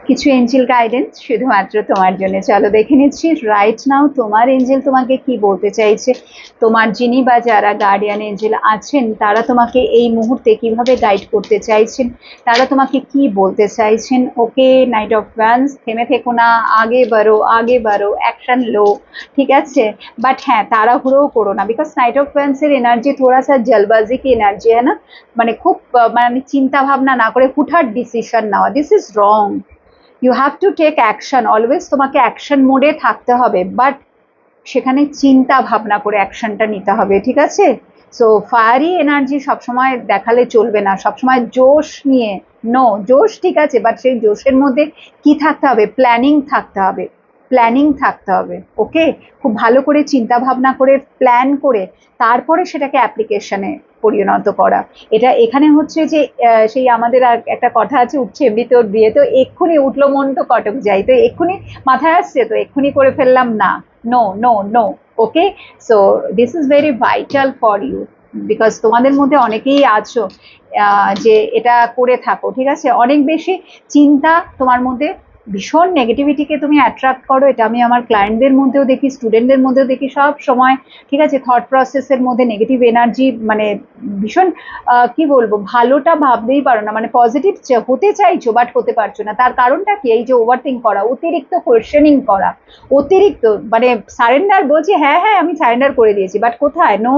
কিছু Angel guidance শুধুমাত্র তোমার জন্য। চলো দেখে নিচ্ছি রাইট নাও তোমার এঞ্জেল তোমাকে কি বলতে চাইছে। তোমার যিনি বা যারা গার্ডিয়ান এঞ্জেল আছেন তারা তোমাকে এই মুহূর্তে কিভাবে গাইড করতে চাইছেন, তারা তোমাকে কি বলতে চাইছেন। ওকে, নাইট অফ ওয়ান্স, থেমে থেকো না, আগে বাড়ো, অ্যাকশন লো, ঠিক আছে। বাট হ্যাঁ, তাড়াহুড়োও করো না, বিকজ নাইট অফ ওয়ান্সের এনার্জি থোড়া সা জলবাজি কি এনার্জি হ্যাঁ না, মানে খুব মানে চিন্তা ভাবনা না করে হুটহাট ডিসিশন নেওয়া, this is wrong. You have to take action, always তোমাকে অ্যাকশন মোডে থাকতে হবে, বাট সেখানে চিন্তা ভাবনা করে অ্যাকশনটা নিতে হবে, ঠিক আছে। সো ফায়ারি এনার্জি সবসময় দেখালে চলবে না, সবসময় জোশ নিয়ে, নো জোশ ঠিক আছে, বাট সেই জোশের মধ্যে কি থাকতে হবে, প্ল্যানিং থাকতে হবে, প্ল্যানিং থাকতে হবে। ওকে, খুব ভালো করে চিন্তা ভাবনা করে প্ল্যান করে তারপরে সেটাকে অ্যাপ্লিকেশনে পরিণত করা। এটা এখানে হচ্ছে যে সেই আমাদের আর একটা কথা আছে, উঠছে এমনি তোর বিয়ে, তো এক্ষুনি উঠলো মন তো কটক যাই, তো এক্ষুনি মাথায় আসছে তো এক্ষুনি করে ফেললাম না, no no no. Okay, so this is very vital for you, because তোমাদের মধ্যে অনেকেই আছো যে এটা করে থাকো, ঠিক আছে। অনেক বেশি চিন্তা তোমার মধ্যে, ভীষণ নেগেটিভিটিকে তুমি অ্যাট্রাক্ট করো, এটা আমি আমার ক্লায়েন্টদের মধ্যেও দেখি, স্টুডেন্টদের মধ্যেও দেখি, সব সময়, ঠিক আছে। থট প্রসেসের মধ্যে নেগেটিভ এনার্জি, মানে ভীষণ কি বলবো, ভালোটা ভাবতেই পারো না, মানে পজিটিভ হতে চাইছো বাট হতে পারছো না। তার কারণটা কি, এই যে ওভার থিঙ্ক করা, অতিরিক্ত কোয়েশ্চেনিং করা, অতিরিক্ত মানে সারেন্ডার, বলছি হ্যাঁ হ্যাঁ আমি সারেন্ডার করে দিয়েছি, বাট কোথায়, নো,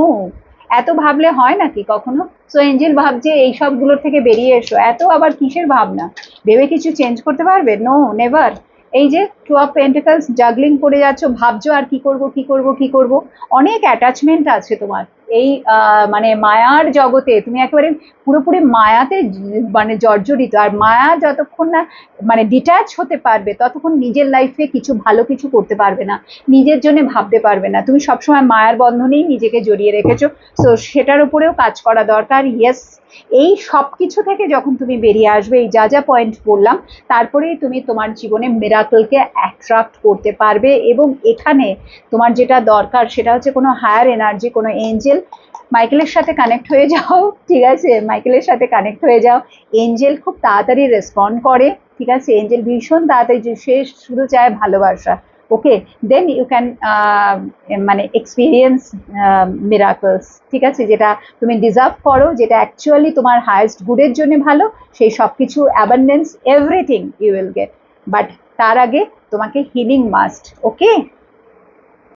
এত ভাবলে হয় নাকি কখনো। সো এঞ্জেল ভাবছে এই সবগুলোর থেকে বেরিয়ে এসো, এত আবার কিসের ভাবনা, ভেবে কিছু চেঞ্জ করতে পারবে, নো নেভার। এই যে টু অফ পেন্টিকলস জাগলিং করে যাচ্ছ, ভাবছো আর কি করব কি করব কি করব, অনেক অ্যাটাচমেন্ট আছে তোমার এই মানে মায়ার জগতে, তুমি একেবারে পুরোপুরি মায়াতে মানে জর্জরিত। আর মায়া যতক্ষণ না মানে ডিট্যাচ হতে পারবে ততক্ষণ নিজের লাইফে কিছু ভালো কিছু করতে পারবে না, নিজের জন্য ভাবতে পারবে না। তুমি সবসময় মায়ার বন্ধনেই নিজেকে জড়িয়ে রেখেছো, তো সেটার উপরেও কাজ করা দরকার। ইয়েস, এই সব কিছু থেকে যখন তুমি বেরিয়ে আসবে, এই যা যা পয়েন্ট বললাম, তারপরেই তুমি তোমার জীবনে মিরাকলকে অ্যাট্রাক্ট করতে পারবে। এবং এখানে তোমার যেটা দরকার সেটা হচ্ছে কোনো হায়ার এনার্জি, কোনো এঞ্জেল, মাইকেলের সাথে কানেক্ট হয়ে যাও, ঠিক আছে, মাইকেলের সাথে কানেক্ট হয়ে যাও। এঞ্জেল খুব তাড়াতাড়ি রেসপন্ড করে, ঠিক আছে, এঞ্জেল ভীষণ তাড়াতাড়ি, সে শুধু চায় ভালোবাসা। ওকে, দেন ইউ ক্যান মানে এক্সপিরিয়েন্স মিরাকলস, ঠিক আছে, যেটা তুমি ডিজার্ভ করো, যেটা অ্যাকচুয়ালি তোমার হায়েস্ট গুডের জন্য ভালো, সেই সব কিছু abundance everything you will get. But তার আগে তোমাকে হিলিং মাস্ট। ওকে।